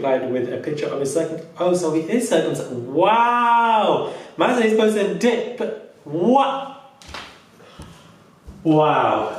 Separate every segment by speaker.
Speaker 1: replied with a picture of his oh, so he is circumcised. Wow! Man said he's posting dick, but what? Wow.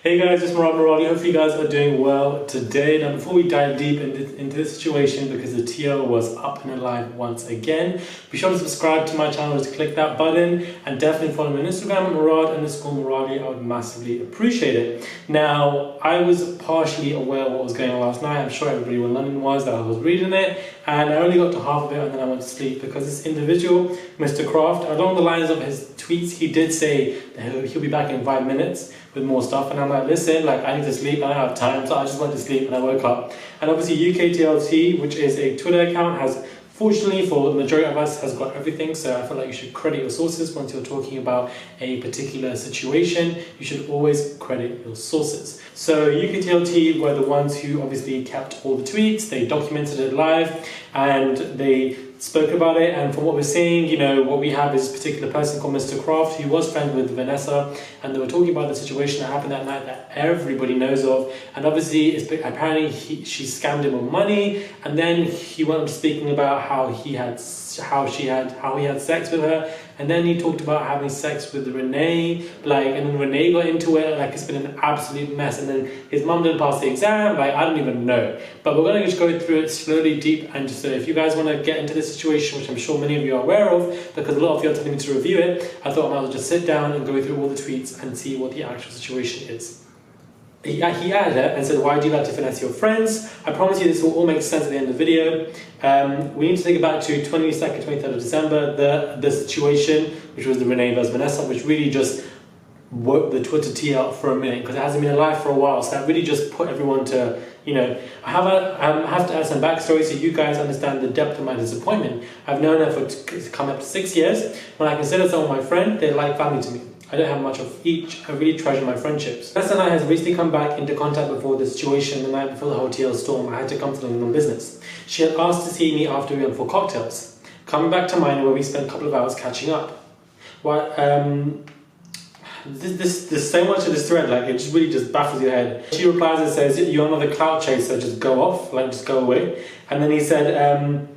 Speaker 1: Hey guys, it's Morali. Hopefully you guys are doing well today. Now before we dive deep into this situation, because the TL was up and alive once again, be sure to subscribe to my channel, just click that button, and definitely follow me on Instagram at Murad_Morali. I would massively appreciate it. Now, I was partially aware of what was going on last night. I'm sure everybody in London was, that I was reading it, and I only got to half of it and then I went to sleep because this individual, Mr. Kraft, along the lines of his tweets, he did say that he'll be back in 5 minutes with more stuff, and I'm like, listen, like, I need to sleep, I don't have time, so I just went to sleep and I woke up. And obviously UKTLT, which is a Twitter account, has, fortunately for the majority of us, has got everything, so I feel like you should credit your sources once you're talking about a particular situation. You should always credit your sources. So UKTLT were the ones who obviously kept all the tweets, they documented it live, and they spoke about it. And from what we're seeing, you know, what we have is a particular person called Mr. Kraft, who was friends with Vanessa, and they were talking about the situation that happened that night that everybody knows of. And obviously, apparently she scammed him of money, and then he went on speaking about how he had sex with her, and then he talked about having sex with Renee, like, and then Renee got into it, like, it's been an absolute mess. And then his mum didn't pass the exam, like, I don't even know. But we're going to just go through it slowly, deep, and just if you guys want to get into this situation, which I'm sure many of you are aware of, because a lot of you are telling me to review it, I thought I might as well just sit down and go through all the tweets and see what the actual situation is. He added it and said, why do you like to finesse your friends? I promise you this will all make sense at the end of the video. We need to take it back to 22nd, 23rd of December, the situation, which was the Renee versus Vanessa, which really just woke the Twitter tea out for a minute, because it hasn't been alive for a while, so that really just put everyone to, you know, I have to add some backstory so you guys understand the depth of my disappointment. I've known her for come up to 6 years. When I consider someone my friend, they're like family to me. I don't have much of each. I really treasure my friendships. Vanessa and I has recently come back into contact before the situation the night before the hotel storm. I had to come to London on business. She had asked to see me after we went for cocktails. Coming back to mine where we spent a couple of hours catching up. There's so much of this thread, like, it just really just baffles your head. She replies and says, you're another clout chaser, just go off, like, just go away. And then he said,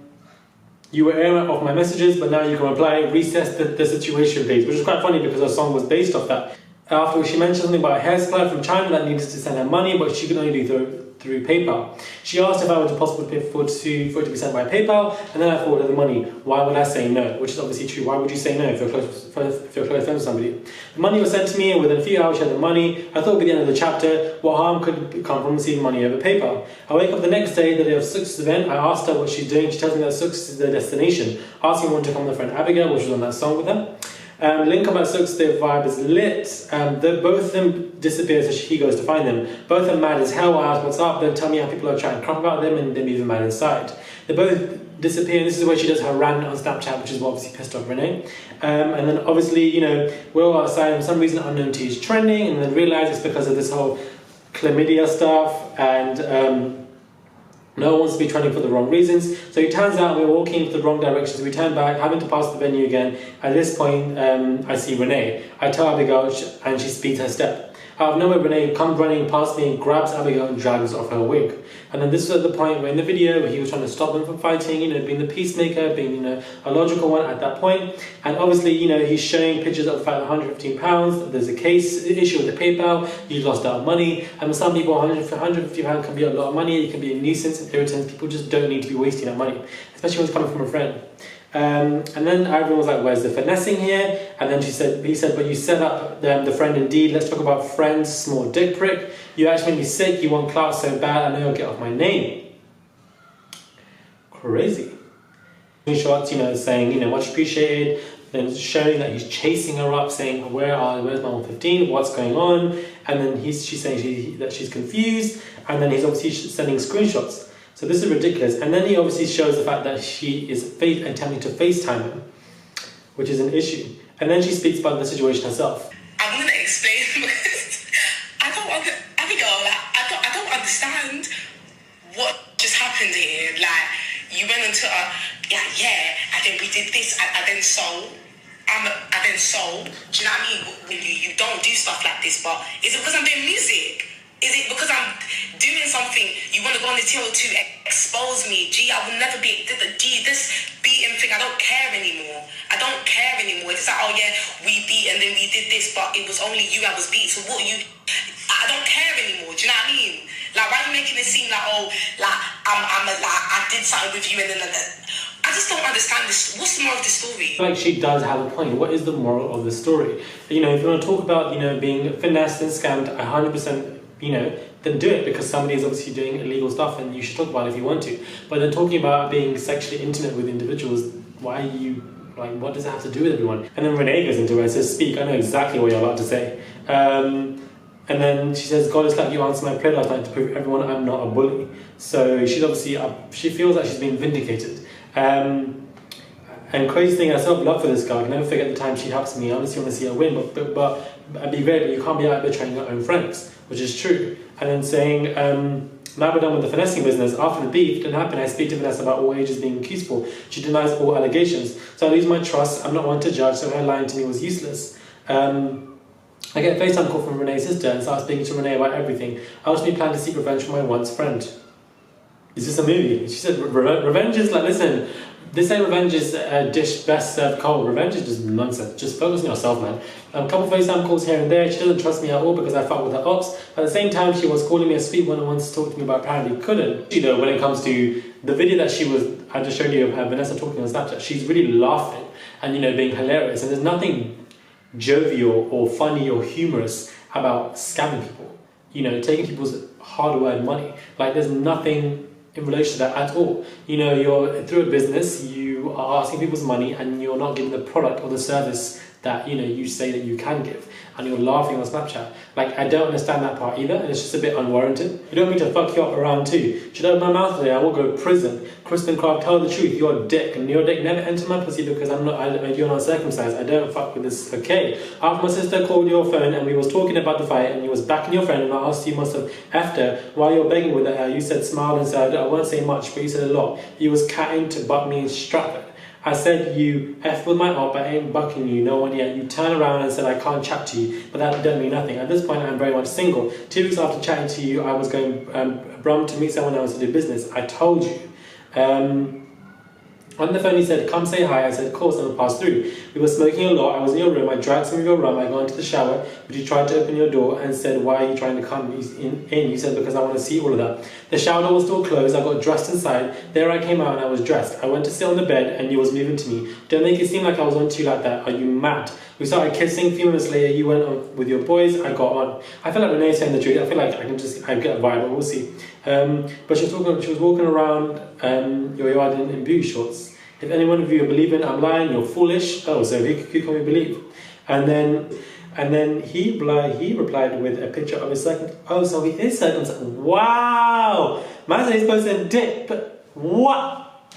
Speaker 1: you were airing off my messages, but now you can reply, recess the situation please, which is quite funny because our song was based off that. Afterwards, she mentioned something about a hair supply from China that needed to send her money, but she could only do through PayPal. She asked if I was possible to pay for it to be sent by PayPal, and then I forwarded the money. Why would I say no? Which is obviously true. Why would you say no if you're close friends with somebody? The money was sent to me, and within a few hours she had the money. I thought it would be the end of the chapter. What harm could come from receiving money over PayPal? I wake up the next day, the day of Success event. I asked her what she's doing. She tells me that Success is their destination. Asking me to come with her friend Abigail, which was on that song with her. Link up at Success, their vibe is lit. Both of them disappear, so he goes to find them. Both are mad as hell. I ask what's up, then tell me how people are chatting crap about them, and they're even mad inside. They both disappear, and this is where she does her rant on Snapchat, which is what obviously pissed off Renee. And then obviously, you know, we're all outside, and for some reason unknown to is trending, and then realise it's because of this whole chlamydia stuff, and no one wants to be trending for the wrong reasons. So it turns out we're walking in the wrong direction. So we turn back, having to pass the venue again. At this point, I see Renee. I tell Abigail, and she speeds her step. Out of nowhere, Renee comes running past me and grabs Abigail and drags off her wig. And then this was at the point where in the video where he was trying to stop them from fighting, you know, being the peacemaker, being, you know, a logical one at that point. And obviously, you know, he's showing pictures of the fact that £115, there's a case issue with the PayPal, you lost out money. And for some people, £150 can be a lot of money, it can be a nuisance and irritant. People just don't need to be wasting that money, especially when it's coming from a friend. And then everyone was like, where's the finessing here? And then he said, but you set up the friend indeed. Let's talk about friends, small dick prick. You actually made me sick. You want clout so bad. I know you'll get off my name. Crazy. Screenshots, you know, saying, you know, much appreciated. Then showing that he's chasing her up, saying, where's my 115? What's going on? And then she's saying that she's confused. And then he's obviously sending screenshots. So this is ridiculous. And then he obviously shows the fact that she is attempting to FaceTime him, which is an issue. And then she speaks about the situation herself.
Speaker 2: I'm going to explain because I don't understand what just happened here. Like, you went into and then we did this, and then sold. Do you know what I mean? You don't do stuff like this, but is it because I'm doing music? Is it because I'm doing something, you want to go on the TL2 expose me. Gee, I will never be, gee, this beating thing, I don't care anymore. I don't care anymore. It's like, oh yeah, we beat and then we did this, but it was only you I was beat. So what you, I don't care anymore. Do you know what I mean? Like, why are you making it seem like, oh, like, I did something with you and then I just don't understand this. What's the moral of the story?
Speaker 1: Like, she does have a point. What is the moral of the story? You know, if you want to talk about, you know, being finessed and scammed, 100%, you know, then do it, because somebody is obviously doing illegal stuff and you should talk about it if you want to. But then talking about being sexually intimate with individuals, why are you, like, what does it have to do with everyone? And then Renee goes into it and says, speak, I know exactly what you're about to say. And then she says, God, it's like you answered my prayer last night to prove everyone I'm not a bully. So she's obviously, she feels like she's been vindicated. And crazy thing, I still have love for this guy. I can never forget the time she helps me. I honestly want to see her win, but I'd be great, but you can't be out betraying your own friends, which is true. And then saying, now we're done with the finessing business. After the beef didn't happen, I speak to Vanessa about all ages being accusable. She denies all allegations. So I lose my trust. I'm not one to judge, so her lying to me was useless. I get a FaceTime call from Renee's sister and start speaking to Renee about everything. I also plan to seek revenge from my once friend. Is this a movie? She said, revenge is like, listen, this ain't revenge is a dish best served cold. Revenge is just nonsense. Just focus on yourself, man. A couple of FaceTime calls here and there. She doesn't trust me at all because I fought with her ops. At the same time, she was calling me a sweet one and wants to talk to me, but apparently couldn't. You know, when it comes to the video that I just showed you of her, Vanessa talking on Snapchat, she's really laughing and, you know, being hilarious. And there's nothing jovial or funny or humorous about scamming people. You know, taking people's hard-earned money. Like, there's nothing in relation to that at all. You know, you're through a business, you are asking people's money and you're not giving the product or the service that, you know, you say that you can give, and you're laughing on Snapchat. Like, I don't understand that part either, and it's just a bit unwarranted. You don't mean to fuck you up around too. Should I open my mouth today? I will go to prison. Kristen Craft, tell the truth, you're a dick, and your dick never entered my pussy because you're not circumcised. I don't fuck with this, okay? After my sister called your phone and we was talking about the fight and you was backing your friend and I asked you must have effed her while you were begging with her, you said smile and said, I won't say much, but you said a lot. You was catting to butt me in Stratford. I said you F with my op, I ain't bucking you, no one yet. You turn around and said I can't chat to you, but that don't mean nothing. At this point I'm very much single. 2 weeks after chatting to you, I was going Brum to meet someone else to do business. I told you. On the phone he said, come say hi. I said, of course, I will pass through. We were smoking a lot. I was in your room. I drank some of your rum. I got into the shower, but you tried to open your door and said, why are you trying to come in? You said, because I want to see all of that. The shower door was still closed. I got dressed inside. There I came out and I was dressed. I went to sit on the bed and you was moving to me. Don't make it seem like I was onto you like that. Are you mad? We started kissing. A few minutes later, you went on with your boys. I got on. I feel like Renee's saying the truth. I feel like I get a vibe, but we'll see. But she was walking around your yard in booty shorts. If any one of you are believing I'm lying, you're foolish. Oh, so who can we believe? And then he replied with a picture of his second. Oh, so he is circumcised. Wow! Man said he's supposed to dick, but what?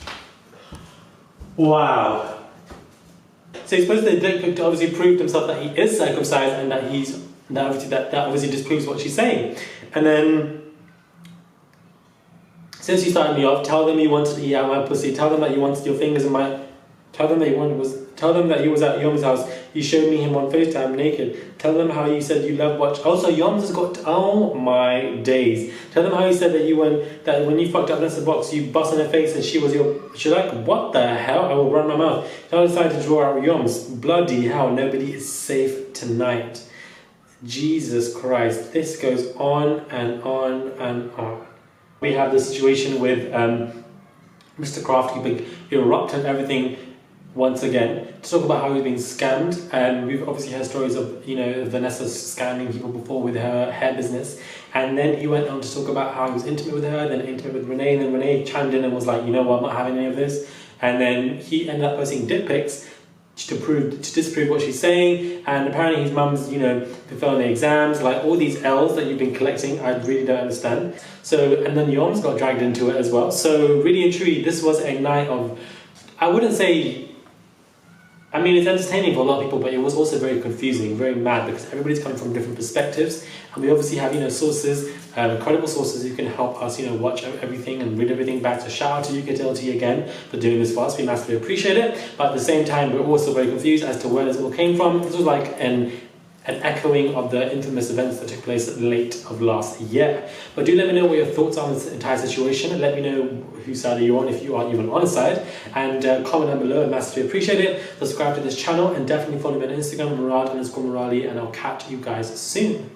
Speaker 1: Wow. So he's supposed to dick pic to obviously prove to himself that he is circumcised and that that obviously disproves what she's saying. And then, since you started me off, tell them you wanted to eat out my pussy. Tell them that you wanted your fingers in my. Tell them that you was at Yom's house. You showed me him on FaceTime naked. Tell them how you said you love watch. Also, Yoms has got. Oh my days. Tell them how you said that when you fucked up Vanessa's box, you bust on her face and she was your. She's like, what the hell? I will run my mouth. Now I decided to draw out Yoms. Bloody hell! Nobody is safe tonight. Jesus Christ! This goes on and on and on. We have the situation with Mr. Kraft who erupted everything once again to talk about how he's been scammed. And we've obviously heard stories of, you know, Vanessa scamming people before with her hair business. And then he went on to talk about how he was intimate with her, then intimate with Renee, and then Renee chimed in and was like, you know what, I'm not having any of this. And then he ended up posting dick pics to disprove what she's saying, and apparently his mum's, you know, been failing the exams, like all these L's that you've been collecting, I really don't understand. So, and then Yom's got dragged into it as well. So really and truly, this was a night of, I wouldn't say, I mean, it's entertaining for a lot of people, but it was also very confusing, very mad, because everybody's coming from different perspectives, and we obviously have, you know, sources, credible sources who can help us, you know, watch everything and read everything back. So shout out to UKTLT again for doing this for us. We massively appreciate it, but at the same time, we're also very confused as to where this all came from. This was like an echoing of the infamous events that took place late of last year. But do let me know what your thoughts are on this entire situation, and let me know whose side are you on, if you are even on a side, and comment down below. I'd massively appreciate it. Subscribe to this channel and definitely follow me on Instagram, Murad_Morali, and I'll catch you guys soon.